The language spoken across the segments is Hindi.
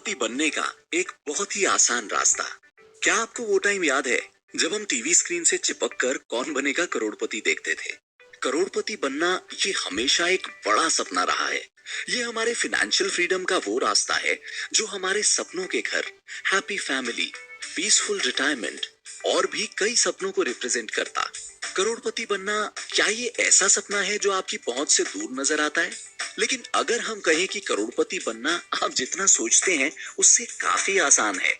करोड़पति बनने का एक बहुत ही आसान रास्ता। क्या आपको वो टाइम याद है जब हम टीवी स्क्रीन से चिपक कर कौन बनेगा करोड़पति देखते थे? करोड़पति बनना ये हमेशा एक बड़ा सपना रहा है। ये हमारे फाइनेंशियल फ्रीडम का वो रास्ता है जो हमारे सपनों के घर, हैप्पी फैमिली, पीसफुल रिटायरमेंट और भी कई सपनों को रिप्रेजेंट करता। करोड़पति बनना क्या ये ऐसा सपना है जो आपकी पहुंच से दूर नजर आता है? लेकिन अगर हम कहें कि करोड़पति बनना आप जितना सोचते हैं उससे काफी आसान है,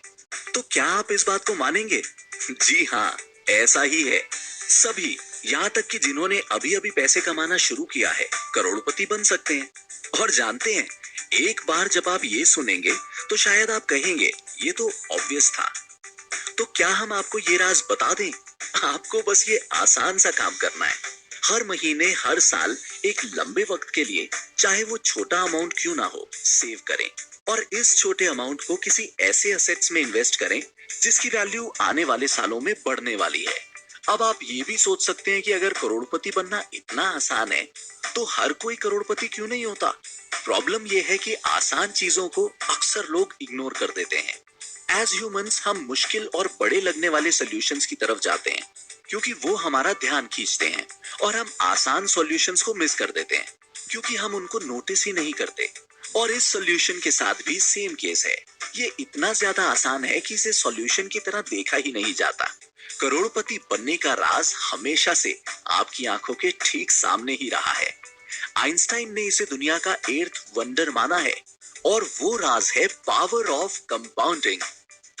तो क्या आप इस बात को मानेंगे? जी हाँ, ऐसा ही है। सभी, यहाँ तक कि जिन्होंने अभी अभी पैसे कमाना शुरू किया है, करोड़पति बन सकते हैं। और जानते हैं, एक बार जब आप ये सुनेंगे तो शायद आप कहेंगे ये तो ऑब्वियस था। तो क्या हम आपको ये राज बता दें? आपको बस ये आसान सा काम करना है। हर महीने, हर साल एक लंबे वक्त के लिए, चाहे वो छोटा अमाउंट क्यों ना हो, सेव करें और इस छोटे अमाउंट को किसी ऐसे असेट्स में इन्वेस्ट करें जिसकी वैल्यू आने वाले सालों में बढ़ने वाली है। अब आप ये भी सोच सकते हैं कि अगर करोड़पति बनना इतना आसान है तो हर कोई करोड़पति क्यों नहीं होता? प्रॉब्लम यह है कि आसान चीजों को अक्सर लोग इग्नोर कर देते हैं। एज ह्यूमंस हम मुश्किल और बड़े लगने वाले सॉल्यूशंस की तरफ जाते हैं क्योंकि वो हमारा ध्यान खींचते हैं, और हम आसान सॉल्यूशंस को मिस कर देते हैं क्योंकि हम उनको नोटिस ही नहीं करते। और इस सॉल्यूशन के साथ भी सेम केस है। ये इतना ज्यादा आसान है कि इसे सॉल्यूशन की तरह देखा ही नहीं जाता। करोड़पति बनने का राज हमेशा से आपकी आंखों के ठीक सामने ही रहा है। आइंस्टाइन ने इसे दुनिया का 8th वंडर माना है, और वो राज है पावर ऑफ कंपाउंडिंग।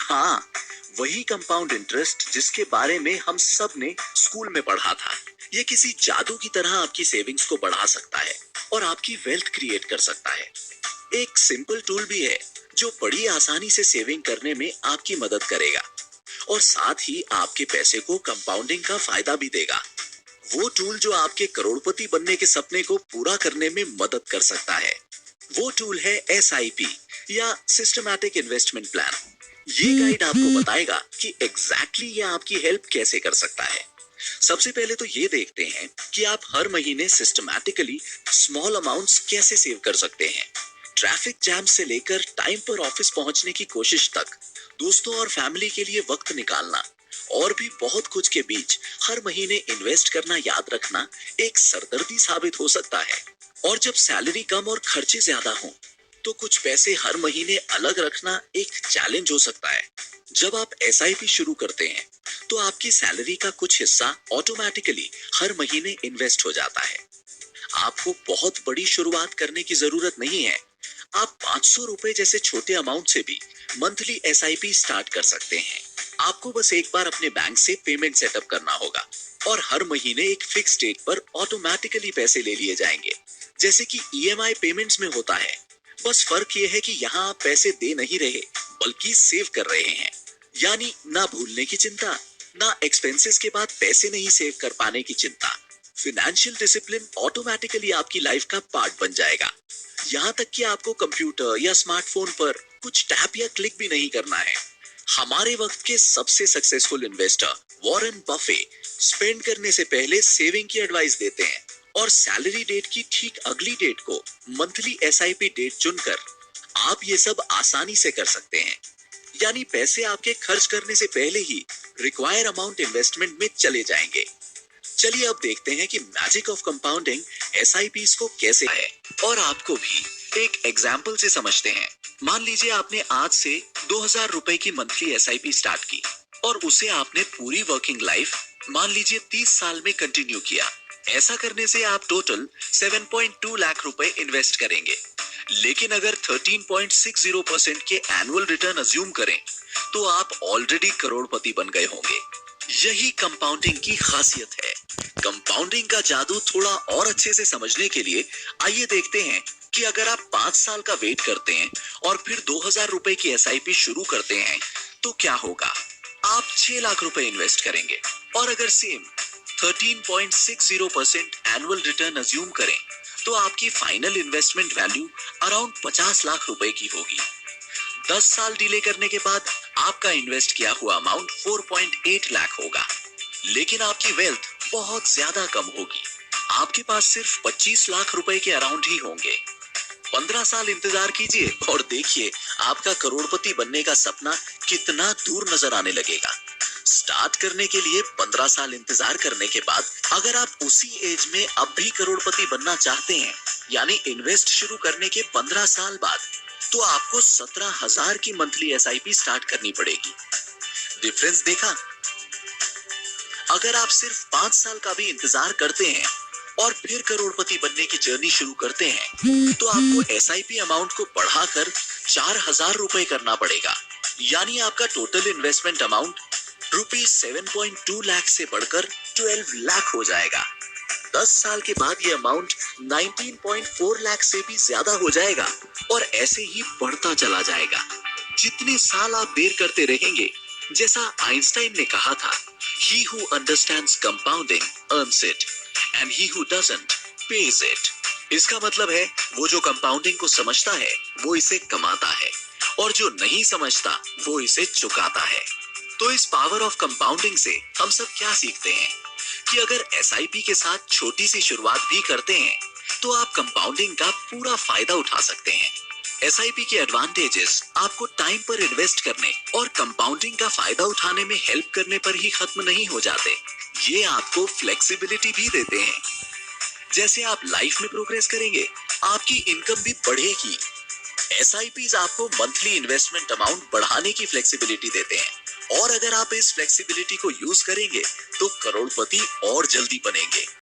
हाँ, वही कंपाउंड इंटरेस्ट जिसके बारे में हम सब ने स्कूल में पढ़ा था। ये किसी जादू की तरह आपकी सेविंग्स को बढ़ा सकता है और आपकी वेल्थ क्रिएट कर सकता है। एक सिंपल टूल भी है जो बड़ी आसानी से सेविंग करने में आपकी मदद करेगा और साथ ही आपके पैसे को कंपाउंडिंग का फायदा भी देगा। वो टूल जो आपके करोड़पति बनने के सपने को पूरा करने में मदद कर सकता है, वो टूल है SIP या सिस्टमैटिक इन्वेस्टमेंट प्लान। ये गाइड आपको बताएगा कि एग्जैक्टली ये आपकी हेल्प कैसे कर सकता है। सबसे पहले तो ये देखते हैं कि आप हर महीने सिस्टमैटिकली स्मॉल अमाउंट्स कैसे सेव कर सकते हैं। ट्रैफिक जैम से लेकर टाइम पर ऑफिस पहुंचने की कोशिश तक, दोस्तों और फैमिली के लिए वक्त निकालना और भी बहुत कुछ के बीच हर महीने इन्वेस्ट करना याद रखना एक सरदर्दी साबित हो सकता है। और जब सैलरी कम और खर्चे ज्यादा हों, तो कुछ पैसे हर महीने अलग रखना एक चैलेंज हो सकता है। जब आप SIP शुरू करते हैं तो आपकी सैलरी का कुछ हिस्सा ऑटोमेटिकली हर महीने इन्वेस्ट हो जाता है। आपको बहुत बड़ी शुरुआत करने की जरूरत नहीं है। आप 500 रुपए जैसे छोटे अमाउंट से भी मंथली SIP स्टार्ट कर सकते हैं। आपको बस एक बार अपने बैंक से पेमेंट सेटअप करना होगा और हर महीने एक फिक्स डेट पर ऑटोमेटिकली पैसे ले लिए जाएंगे, जैसे कि EMI पेमेंट्स में होता है। बस फर्क ये है कि यहाँ आप पैसे दे नहीं रहे बल्कि सेव कर रहे हैं। यानी ना भूलने की चिंता, ना एक्सपेंसेस के बाद पैसे नहीं सेव कर पाने की चिंता। फाइनेंशियल डिसिप्लिन ऑटोमेटिकली आपकी लाइफ का पार्ट बन जाएगा। यहाँ तक कि आपको कंप्यूटर या स्मार्टफोन पर कुछ टैप या क्लिक भी नहीं करना है। हमारे वक्त के सबसे successful investor Warren Buffett spend करने से पहले सेविंग की एडवाइस देते हैं और सैलरी डेट की ठीक अगली डेट को मंथली SIP डेट चुनकर आप ये सब आसानी से कर सकते हैं। यानी पैसे आपके खर्च करने से पहले ही रिक्वायर अमाउंट इन्वेस्टमेंट में चले जाएंगे। चलिए अब देखते हैं कि मैजिक ऑफ कंपाउंडिंग SIPs को कैसे है, और आपको भी एक एग्जाम्पल से समझते हैं। मान लीजिए आपने आज से 2000 रुपए की मंथली SIP स्टार्ट की और उसे आपने पूरी वर्किंग लाइफ, मान लीजिए 30 साल में कंटिन्यू किया। ऐसा करने से आप टोटल 7.2 लाख रुपए इन्वेस्ट करेंगे। लेकिन अगर 13.60% के एनुअल रिटर्न अज्यूम करें तो आप ऑलरेडी करोड़पति बन गए होंगे। यही कंपाउंडिंग की खासियत है। कंपाउंडिंग का जादू थोड़ा और अच्छे से समझने के लिए आइए देखते हैं कि अगर आप 5 साल का वेट करते हैं और फिर 2000 रुपए की SIP शुरू करते हैं तो क्या होगा। आप 6 लाख रुपए इन्वेस्ट करेंगे, और अगर सेम 13.60% एनुअल रिटर्न अज्यूम करें तो आपकी final investment value around 50 lakh रुपए की होगी। 10 साल डिले करने के बाद आपका इन्वेस्ट किया हुआ अमाउंट 4.8 लाख होगा, लेकिन आपकी वेल्थ बहुत ज्यादा कम होगी। आपके पास सिर्फ 25 लाख रुपए के अराउंड ही होंगे। 15 साल इंतजार कीजिए और देखिए आपका करोड़पति बनने का सपना कितना दूर नजर आने लगेगा। स्टार्ट करने के लिए 15 साल इंतजार करने के बाद अगर आप उसी एज में अब भी करोड़पति बनना चाहते हैं, यानी इन्वेस्ट शुरू करने के 15 साल बाद, तो आपको 17,000 की मंथली एसआईपी स्टार्ट करनी पड़ेगी। डिफरेंस देखा? अगर आप सिर्फ 5 साल का भी इंतजार करते हैं और फिर करोड़पति बनने की जर्नी शुरू करते हैं, तो आपको एसआईपी अमाउंट को बढ़ाकर 4,000 रुपए करना पड़ेगा। यानी आपका टोटल इन्वेस्टमेंट अमाउंट ₹7.2 लाख से बढ़कर 12 लाख हो जाएगा। 10 साल के बाद ये अमाउंट 19.4 लाख से भी ज्यादा हो जाएगा और ऐसे ही बढ़ता चला जाएगा। जितने साल आप देर करते रहेंगे, जैसा आइंस्टाइन ने कहा था, he who understands compounding earns it and he who doesn't pays it। इसका मतलब है वो जो कंपाउंडिंग को समझता है वो इसे कमाता है और जो नहीं समझता वो इसे चुकाता है। तो इस पावर ऑफ कंपाउंडिंग से हम सब क्या सीखते हैं कि अगर एसआईपी के साथ छोटी सी शुरुआत भी करते हैं तो आप कंपाउंडिंग का पूरा फायदा उठा सकते हैं। एसआईपी के एडवांटेजेस आपको टाइम पर इन्वेस्ट करने और कंपाउंडिंग का फायदा उठाने में हेल्प करने पर ही खत्म नहीं हो जाते, ये आपको फ्लेक्सिबिलिटी भी देते हैं। जैसे आप लाइफ में प्रोग्रेस करेंगे, आपकी इनकम भी बढ़ेगी। एसआईपीज आपको मंथली इन्वेस्टमेंट अमाउंट बढ़ाने की फ्लेक्सिबिलिटी देते हैं और अगर आप इस फ्लेक्सिबिलिटी को यूज करेंगे तो करोड़पति और जल्दी बनेंगे।